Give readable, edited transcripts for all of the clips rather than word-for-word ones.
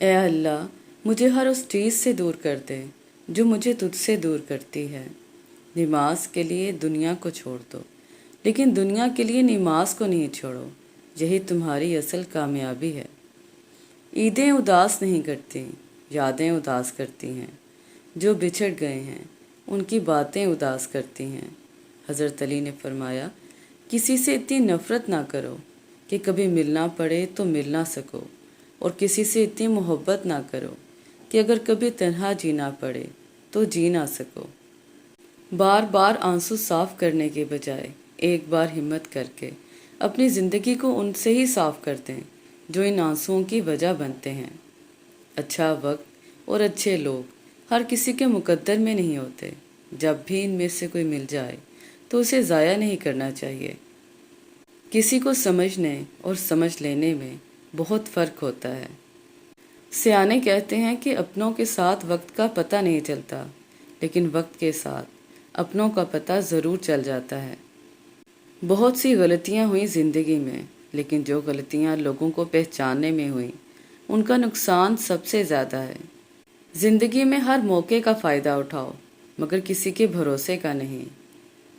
اے اللہ، مجھے ہر اس چیز سے دور کر دے جو مجھے تجھ سے دور کرتی ہے۔ نماز کے لیے دنیا کو چھوڑ دو، لیکن دنیا کے لیے نماز کو نہیں چھوڑو، یہی تمہاری اصل کامیابی ہے۔ عیدیں اداس نہیں کرتی، یادیں اداس کرتی ہیں۔ جو بچھڑ گئے ہیں ان کی باتیں اداس کرتی ہیں۔ حضرت علی نے فرمایا، کسی سے اتنی نفرت نہ کرو کہ کبھی ملنا پڑے تو مل نہ سکو، اور کسی سے اتنی محبت نہ کرو کہ اگر کبھی تنہا جینا پڑے تو جی نہ سکو۔ بار بار آنسو صاف کرنے کے بجائے ایک بار ہمت کر کے اپنی زندگی کو ان سے ہی صاف کر دیں جو ان آنسوؤں کی وجہ بنتے ہیں۔ اچھا وقت اور اچھے لوگ ہر کسی کے مقدر میں نہیں ہوتے۔ جب بھی ان میں سے کوئی مل جائے تو اسے ضائع نہیں کرنا چاہیے۔ کسی کو سمجھنے اور سمجھ لینے میں بہت فرق ہوتا ہے۔ سیانے کہتے ہیں کہ اپنوں کے ساتھ وقت کا پتہ نہیں چلتا، لیکن وقت کے ساتھ اپنوں کا پتہ ضرور چل جاتا ہے۔ بہت سی غلطیاں ہوئیں زندگی میں، لیکن جو غلطیاں لوگوں کو پہچاننے میں ہوئیں ان کا نقصان سب سے زیادہ ہے۔ زندگی میں ہر موقع کا فائدہ اٹھاؤ، مگر کسی کے بھروسے کا نہیں۔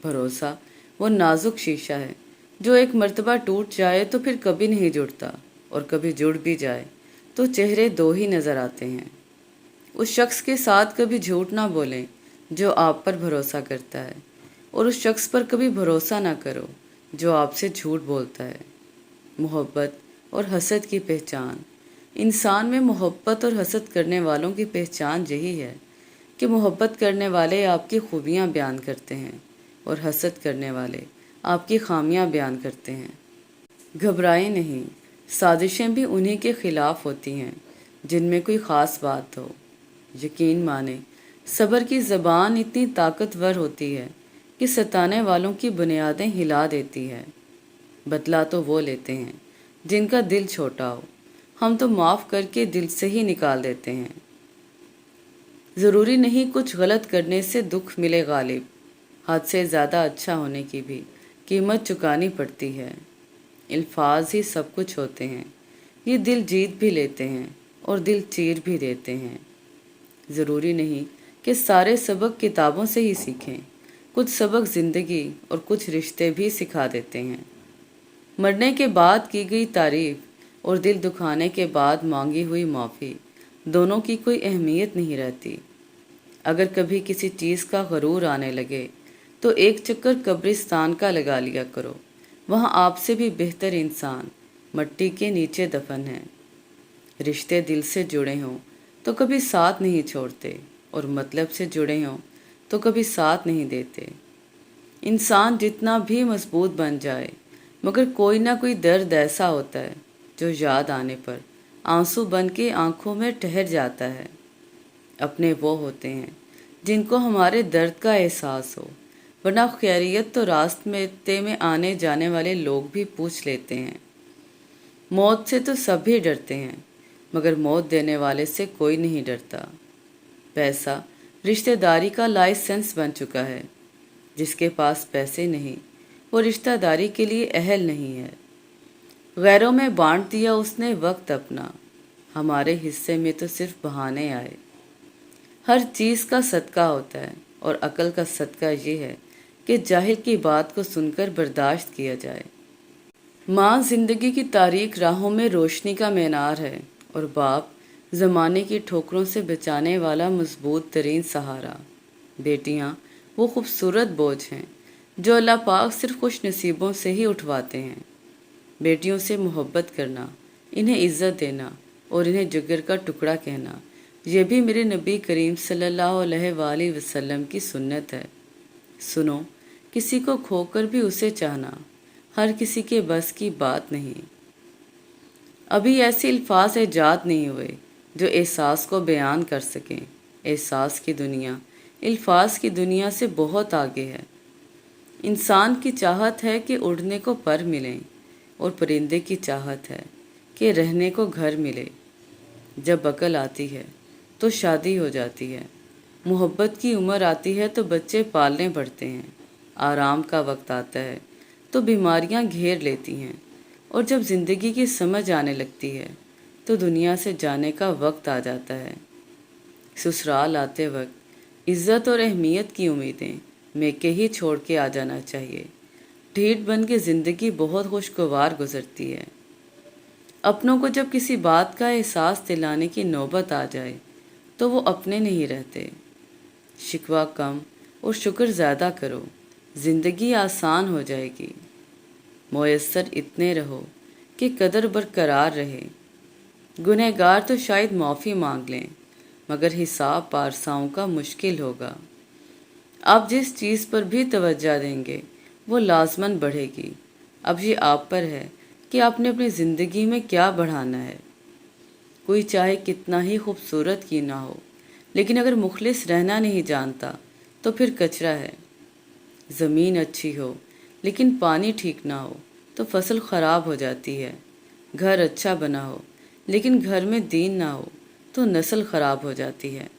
بھروسہ وہ نازک شیشہ ہے جو ایک مرتبہ ٹوٹ جائے تو پھر کبھی نہیں جڑتا، اور کبھی جڑ بھی جائے تو چہرے دو ہی نظر آتے ہیں۔ اس شخص کے ساتھ کبھی جھوٹ نہ بولیں جو آپ پر بھروسہ کرتا ہے، اور اس شخص پر کبھی بھروسہ نہ کرو جو آپ سے جھوٹ بولتا ہے۔ محبت اور حسد کی پہچان۔ انسان میں محبت اور حسد کرنے والوں کی پہچان یہی ہے کہ محبت کرنے والے آپ کی خوبیاں بیان کرتے ہیں اور حسد کرنے والے آپ کی خامیاں بیان کرتے ہیں۔ گھبرائیں نہیں، سازشیں بھی انہی کے خلاف ہوتی ہیں جن میں کوئی خاص بات ہو۔ یقین مانیں، صبر کی زبان اتنی طاقتور ہوتی ہے کہ ستانے والوں کی بنیادیں ہلا دیتی ہے۔ بدلہ تو وہ لیتے ہیں جن کا دل چھوٹا ہو، ہم تو معاف کر کے دل سے ہی نکال دیتے ہیں۔ ضروری نہیں کچھ غلط کرنے سے دکھ ملے غالب، حد سے زیادہ اچھا ہونے کی بھی قیمت چکانی پڑتی ہے۔ الفاظ ہی سب کچھ ہوتے ہیں، یہ دل جیت بھی لیتے ہیں اور دل چیر بھی دیتے ہیں۔ ضروری نہیں کہ سارے سبق کتابوں سے ہی سیکھیں، کچھ سبق زندگی اور کچھ رشتے بھی سکھا دیتے ہیں۔ مرنے کے بعد کی گئی تعریف اور دل دکھانے کے بعد مانگی ہوئی معافی دونوں کی کوئی اہمیت نہیں رہتی۔ اگر کبھی کسی چیز کا غرور آنے لگے تو ایک چکر قبرستان کا لگا لیا کرو، وہاں آپ سے بھی بہتر انسان مٹی کے نیچے دفن ہے۔ رشتے دل سے جڑے ہوں تو کبھی ساتھ نہیں چھوڑتے، اور مطلب سے جڑے ہوں تو کبھی ساتھ نہیں دیتے۔ انسان جتنا بھی مضبوط بن جائے مگر کوئی نہ کوئی درد ایسا ہوتا ہے جو یاد آنے پر آنسو بن کے آنکھوں میں ٹھہر جاتا ہے۔ اپنے وہ ہوتے ہیں جن کو ہمارے درد کا احساس ہو، ورنہ خیریت تو راستے میں آنے جانے والے لوگ بھی پوچھ لیتے ہیں۔ موت سے تو سب ہی ڈرتے ہیں، مگر موت دینے والے سے کوئی نہیں ڈرتا۔ پیسہ رشتہ داری کا لائسنس بن چکا ہے۔ جس کے پاس پیسے نہیں وہ رشتہ داری کے لیے اہل نہیں ہے۔ غیروں میں بانٹ دیا اس نے وقت اپنا، ہمارے حصے میں تو صرف بہانے آئے۔ ہر چیز کا صدقہ ہوتا ہے، اور عقل کا صدقہ یہ ہے کہ جاہل کی بات کو سن کر برداشت کیا جائے۔ ماں زندگی کی تاریک راہوں میں روشنی کا مینار ہے، اور باپ زمانے کی ٹھوکروں سے بچانے والا مضبوط ترین سہارا۔ بیٹیاں وہ خوبصورت بوجھ ہیں جو اللہ پاک صرف خوش نصیبوں سے ہی اٹھواتے ہیں۔ بیٹیوں سے محبت کرنا، انہیں عزت دینا اور انہیں جگر کا ٹکڑا کہنا، یہ بھی میرے نبی کریم صلی اللہ علیہ وآلہ وسلم کی سنت ہے۔ سنو، کسی کو کھو کر بھی اسے چاہنا ہر کسی کے بس کی بات نہیں۔ ابھی ایسے الفاظ ایجاد نہیں ہوئے جو احساس کو بیان کر سکیں۔ احساس کی دنیا الفاظ کی دنیا سے بہت آگے ہے۔ انسان کی چاہت ہے کہ اڑنے کو پر ملیں، اور پرندے کی چاہت ہے کہ رہنے کو گھر ملے۔ جب عقل آتی ہے تو شادی ہو جاتی ہے، محبت کی عمر آتی ہے تو بچے پالنے پڑتے ہیں، آرام کا وقت آتا ہے تو بیماریاں گھیر لیتی ہیں، اور جب زندگی کی سمجھ آنے لگتی ہے तो दुनिया से जाने का वक्त आ जाता है। ससुराल आते वक्त इज्जत और अहमियत की उम्मीदें मेके ही छोड़ के आ जाना चाहिए। ढीठ बन के ज़िंदगी बहुत खुशगवार गुजरती है। अपनों को जब किसी बात का एहसास दिलाने की नौबत आ जाए तो वो अपने नहीं रहते। शिकवा कम और शुक्र ज़्यादा करो, ज़िंदगी आसान हो जाएगी। मुयस्सर इतने रहो कि कदर बरकरार रहे। गुनहगार तो शायद माफ़ी मांग लें, मगर हिसाब पारसाओं का मुश्किल होगा। आप जिस चीज़ पर भी तवज्जो देंगे वो लाजमन बढ़ेगी। अब ये आप पर है कि आपने अपनी ज़िंदगी में क्या बढ़ाना है। कोई चाहे कितना ही खूबसूरत की ना हो, लेकिन अगर मुखलिस रहना नहीं जानता तो फिर कचरा है। ज़मीन अच्छी हो लेकिन पानी ठीक ना हो तो फसल ख़राब हो जाती है। घर अच्छा बना हो लेकिन घर में दीन ना हो तो नस्ल ख़राब हो जाती है।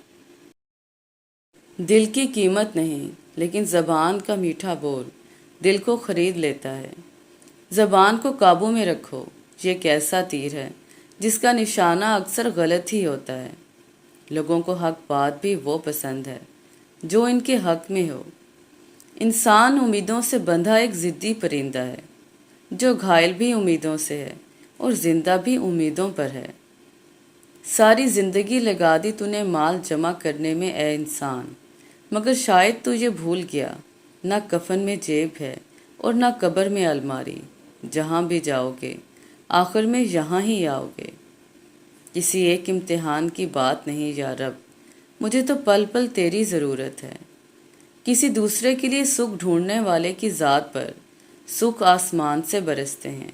दिल की कीमत नहीं, लेकिन ज़बान का मीठा बोल दिल को ख़रीद लेता है। ज़बान को काबू में रखो। ये एक ऐसा तीर है जिसका निशाना अक्सर गलत ही होता है। लोगों को हक बात भी वो पसंद है जो इनके हक में हो। इंसान उम्मीदों से बंधा एक ज़िद्दी परिंदा है जो घायल भी उम्मीदों से है और ज़िंदा भी उम्मीदों पर है। सारी ज़िंदगी लगा दी तूने माल जमा करने में ए इंसान, मगर शायद तू ये भूल गया, ना कफन में जेब है और ना कब्र में अलमारी। जहाँ भी जाओगे आखिर में यहाँ ही आओगे। किसी एक इम्तिहान की बात नहीं या रब, मुझे तो पल पल तेरी ज़रूरत है। किसी दूसरे के लिए सुख ढूंढने वाले की ज़ात पर सुख आसमान से बरसते हैं।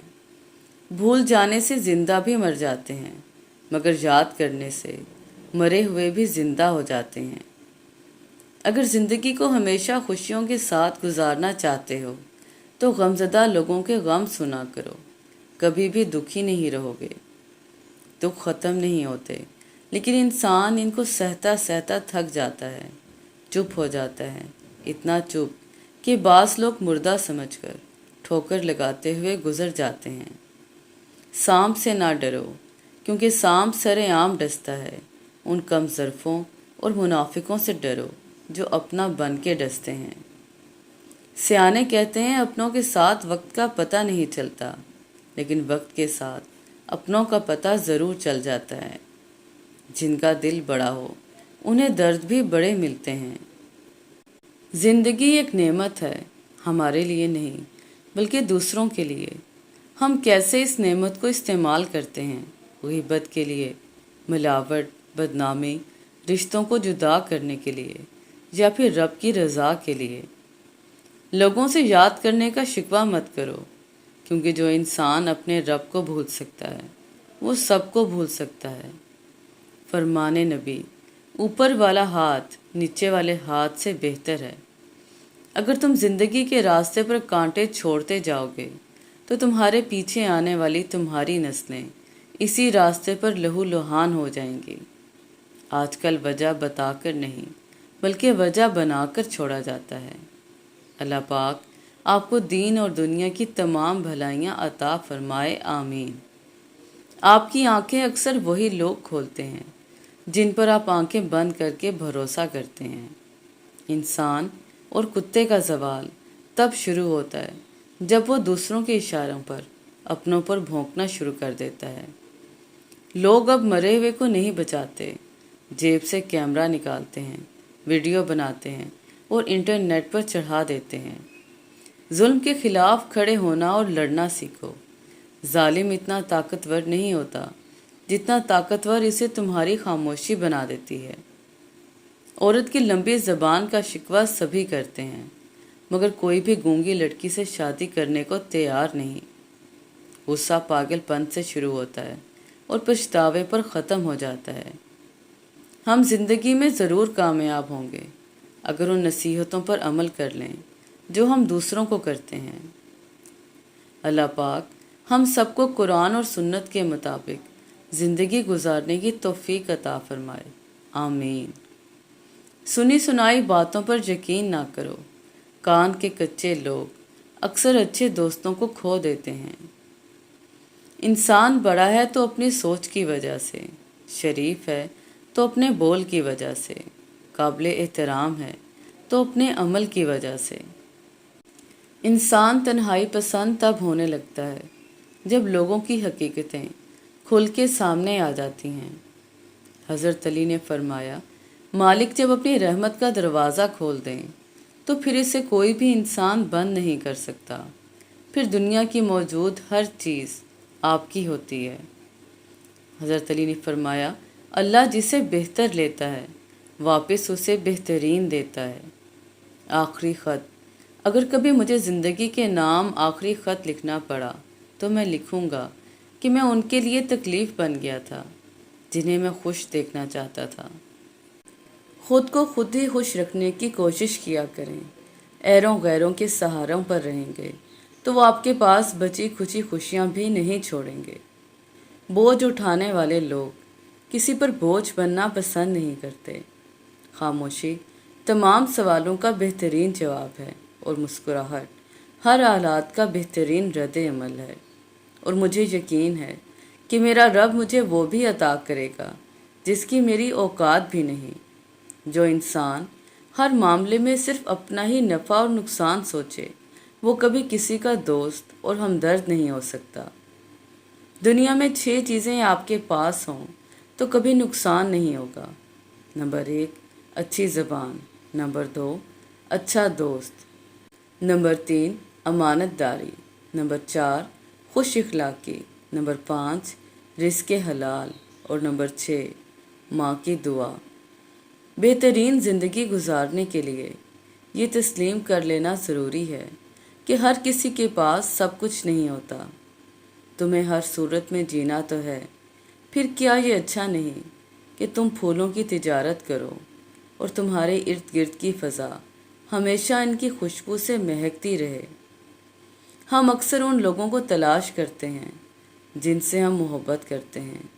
भूल जाने से ज़िंदा भी मर जाते हैं, मगर याद करने से मरे हुए भी ज़िंदा हो जाते हैं। अगर ज़िंदगी को हमेशा खुशियों के साथ गुजारना चाहते हो तो गमज़दा लोगों के गम सुना करो, कभी भी दुखी नहीं रहोगे। दुख ख़त्म नहीं होते, लेकिन इंसान इनको सहता सहता थक जाता है, चुप हो जाता है, इतना चुप कि बास लोग मुर्दा समझकर ठोकर लगाते हुए गुजर जाते हैं। सांप से ना डरो, क्योंकि सांप सरेआम डसता है। उन कम ज़र्फ़ों और मुनाफिकों से डरो जो अपना बन के डसते हैं। सियाने कहते हैं अपनों के साथ वक्त का पता नहीं चलता, लेकिन वक्त के साथ अपनों का पता ज़रूर चल जाता है। जिनका दिल बड़ा हो उन्हें दर्द भी बड़े मिलते हैं। ज़िंदगी एक नेमत है, हमारे लिए नहीं बल्कि दूसरों के लिए। हम कैसे इस नेमत को इस्तेमाल करते हैं, ग़ीबत के लिए, मिलावट, बदनामी, रिश्तों को जुदा करने के लिए, या फिर रब की रज़ा के लिए। लोगों से याद करने का शिकवा मत करो, क्योंकि जो इंसान अपने रब को भूल सकता है वो सबको भूल सकता है। फरमाने नबी, ऊपर वाला हाथ नीचे वाले हाथ से बेहतर है। अगर तुम ज़िंदगी के रास्ते पर कांटे छोड़ते जाओगे तो तुम्हारे पीछे आने वाली तुम्हारी नस्लें इसी रास्ते पर लहूलुहान हो जाएंगी। आजकल वजह बताकर नहीं बल्कि वजह बनाकर छोड़ा जाता है। अल्लाह पाक आपको दीन और दुनिया की तमाम भलाइयाँ अता फरमाए, आमीन। आपकी आंखें अक्सर वही लोग खोलते हैं जिन पर आप आंखें बंद करके भरोसा करते हैं। इंसान और कुत्ते का ज़वाल तब शुरू होता है जब वो दूसरों के इशारों पर अपनों पर भौंकना शुरू कर देता है। लोग अब मरे हुए को नहीं बचाते, जेब से कैमरा निकालते हैं, वीडियो बनाते हैं और इंटरनेट पर चढ़ा देते हैं। जुल्म के खिलाफ खड़े होना और लड़ना सीखो। जालिम इतना ताकतवर नहीं होता जितना ताकतवर इसे तुम्हारी खामोशी बना देती है। औरत की लंबी ज़बान का शिकवा सभी करते हैं, मगर कोई भी गूंगी लड़की से शादी करने को तैयार नहीं। गुस्सा पागलपन से शुरू होता है और पछतावे पर ख़त्म हो जाता है। हम जिंदगी में ज़रूर कामयाब होंगे अगर उन नसीहतों पर अमल कर लें जो हम दूसरों को करते हैं। अल्लाह पाक हम सबको कुरान और सुन्नत के मुताबिक ज़िंदगी गुजारने की तौफीक अता फरमाए, आमीन। सुनी सुनाई बातों पर यकीन ना करो। कान के कच्चे लोग अक्सर अच्छे दोस्तों को खो देते हैं। इंसान बड़ा है तो अपनी सोच की वजह से, शरीफ है तो अपने बोल की वजह से, काबिल एहतराम है तो अपने अमल की वजह से। इंसान तन्हाई पसंद तब होने लगता है जब लोगों की हकीकतें खुल के सामने आ जाती हैं। हज़रत अली ने फरमाया, मालिक जब अपनी रहमत का दरवाज़ा खोल दें तो फिर इसे कोई भी इंसान बंद नहीं कर सकता। फिर दुनिया की मौजूद हर चीज़ आपकी होती है। हज़रत अली ने फरमाया, अल्लाह जिसे बेहतर लेता है वापस उसे बेहतरीन देता है। आखिरी ख़त। अगर कभी मुझे ज़िंदगी के नाम आखिरी ख़त लिखना पड़ा तो मैं लिखूँगा कि मैं उनके लिए तकलीफ़ बन गया था जिन्हें मैं खुश देखना चाहता था। ख़ुद को खुद ही खुश रखने की कोशिश किया करें। ऐरों गैरों के सहारों पर रहेंगे तो वो आपके पास बची खुची खुशियाँ भी नहीं छोड़ेंगे। बोझ उठाने वाले लोग किसी पर बोझ बनना पसंद नहीं करते। खामोशी तमाम सवालों का बेहतरीन जवाब है और मुस्कुराहट हर हालात का बेहतरीन रद्द अमल है। और मुझे यकीन है कि मेरा रब मुझे वो भी अता करेगा जिसकी मेरी औकात भी नहीं। जो इंसान हर मामले में सिर्फ अपना ही नफ़ा और नुकसान सोचे वो कभी किसी का दोस्त और हमदर्द नहीं हो सकता। दुनिया में 6 चीज़ें आपके पास हों तो कभी नुकसान नहीं होगा। नंबर 1, अच्छी ज़बान। नंबर 2, अच्छा दोस्त। नंबर 3, अमानतदारी। नंबर 4, खुश इखलाकी। नंबर 5, रिज़्क़ हलाल। और नंबर 6, माँ की दुआ। बेहतरीन ज़िंदगी गुजारने के लिए ये तस्लीम कर लेना ज़रूरी है कि हर किसी के पास सब कुछ नहीं होता। तुम्हें हर सूरत में जीना तो है, फिर क्या ये अच्छा नहीं कि तुम फूलों की तिजारत करो और तुम्हारे इर्द गिर्द की फ़ज़ा हमेशा इनकी खुशबू से महकती रहे। हम अक्सर उन लोगों को तलाश करते हैं जिनसे हम मोहब्बत करते हैं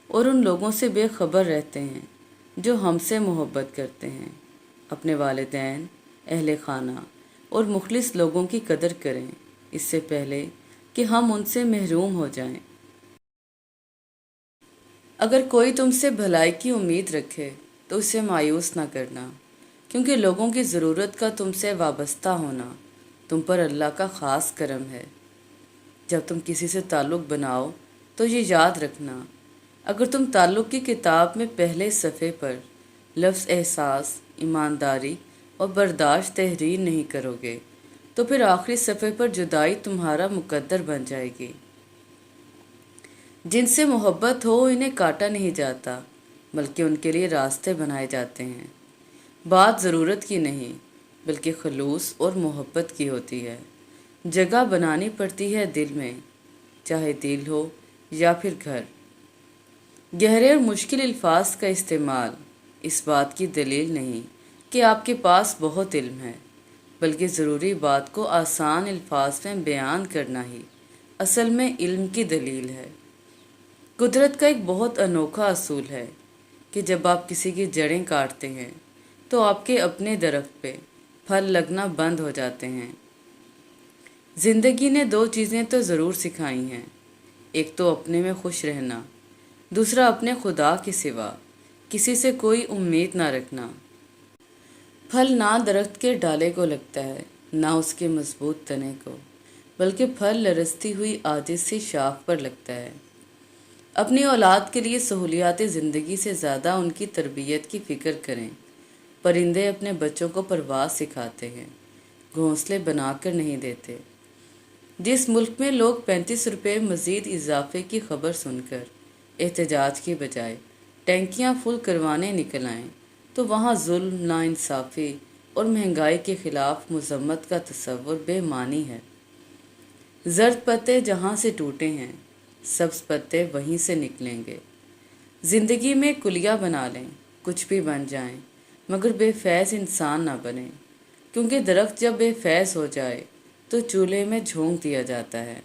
और उन लोगों से बेखबर रहते हैं जो हमसे मोहब्बत करते हैं। अपने वालिदैन, अहले खाना और मुखलिस लोगों की कदर करें इससे पहले कि हम उनसे महरूम हो जाएं। अगर कोई तुमसे भलाई की उम्मीद रखे तो उसे मायूस ना करना, क्योंकि लोगों की ज़रूरत का तुमसे वाबस्ता होना तुम पर अल्लाह का ख़ास करम है। जब तुम किसी से ताल्लुक़ बनाओ तो ये याद रखना, अगर तुम ताल्लुक़ की किताब में पहले सफ़े पर लफ्ज़ एहसास, ईमानदारी और बर्दाश्त तहरीर नहीं करोगे तो फिर आखिरी सफ़े पर जुदाई तुम्हारा मुकद्दर बन जाएगी। जिनसे मोहब्बत हो इन्हें काटा नहीं जाता बल्कि उनके लिए रास्ते बनाए जाते हैं। बात ज़रूरत की नहीं बल्कि खलूस और मोहब्बत की होती है। जगह बनानी पड़ती है दिल में, चाहे दिल हो या फिर घर। गहरे और मुश्किल अल्फाज का इस्तेमाल इस बात की दलील नहीं कि आपके पास बहुत इल्म है, बल्कि ज़रूरी बात को आसान अल्फाज में बयान करना ही असल में इल्म की दलील है। कुदरत का एक बहुत अनोखा असूल है कि जब आप किसी की जड़ें काटते हैं तो आपके अपने दरख्त पे फल लगना बंद हो जाते हैं। ज़िंदगी ने 2 चीज़ें तो ज़रूर सिखाई हैं, एक तो अपने में खुश रहना, दूसरा अपने खुदा के सिवा किसी से कोई उम्मीद ना रखना। फल ना दरख्त के डाले को लगता है ना उसके मजबूत तने को, बल्कि फल लरसती हुई आजिज़ सी शाख पर लगता है। अपनी औलाद के लिए सहूलियात ज़िंदगी से ज़्यादा उनकी तरबियत की फ़िक्र करें। परिंदे अपने बच्चों को परवाज़ सिखाते हैं, घोंसले बनाकर नहीं देते। जिस मुल्क में लोग 35 रुपये मज़ीद इजाफे की खबर सुनकर एहतजाज की बजाय टैंकियाँ फुल करवाने निकल आएँ तो वहाँ जुल्म, नाइंसाफ़ी और महंगाई के ख़िलाफ़ मज़म्मत का तसव्वुर बेमानी है। जर्द पत्ते जहाँ से टूटे हैं सब्ज़ पत्ते वहीं से निकलेंगे। ज़िंदगी में कुलिया बना लें, कुछ भी बन जाएं, मगर बेफैज़ इंसान ना बने, क्योंकि दरख्त जब बेफैज़ हो जाए तो चूल्हे में झोंक दिया जाता है।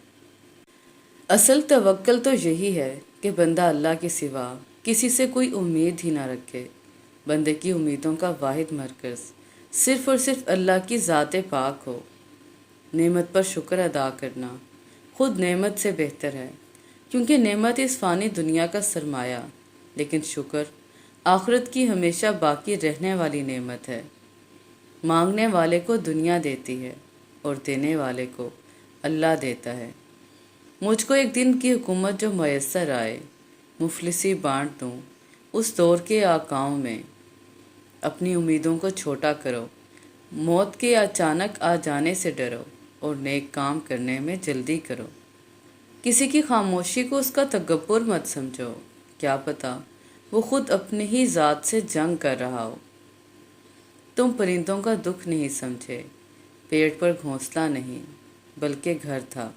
असल तवक्कल तो यही है कि बंदा अल्लाह के सिवा किसी से कोई उम्मीद ही ना रखे। बंदे की उम्मीदों का वाहिद मरकज़ सिर्फ़ और सिर्फ अल्लाह की ज़ात पाक हो। नेमत पर शुक्र अदा करना खुद नेमत से बेहतर है। کیونکہ نعمت اس فانی دنیا کا سرمایہ، لیکن شکر آخرت کی ہمیشہ باقی رہنے والی نعمت ہے۔ مانگنے والے کو دنیا دیتی ہے اور دینے والے کو اللہ دیتا ہے۔ مجھ کو ایک دن کی حکومت جو میسر آئے، مفلسی بانٹ دوں اس دور کے آقاؤں میں۔ اپنی امیدوں کو چھوٹا کرو، موت کے اچانک آ جانے سے ڈرو اور نیک کام کرنے میں جلدی کرو۔ کسی کی خاموشی کو اس کا تکبر مت سمجھو، کیا پتہ وہ خود اپنی ہی ذات سے جنگ کر رہا ہو۔ تم پرندوں کا دکھ نہیں سمجھے، پیڑ پر گھونسلہ نہیں بلکہ گھر تھا۔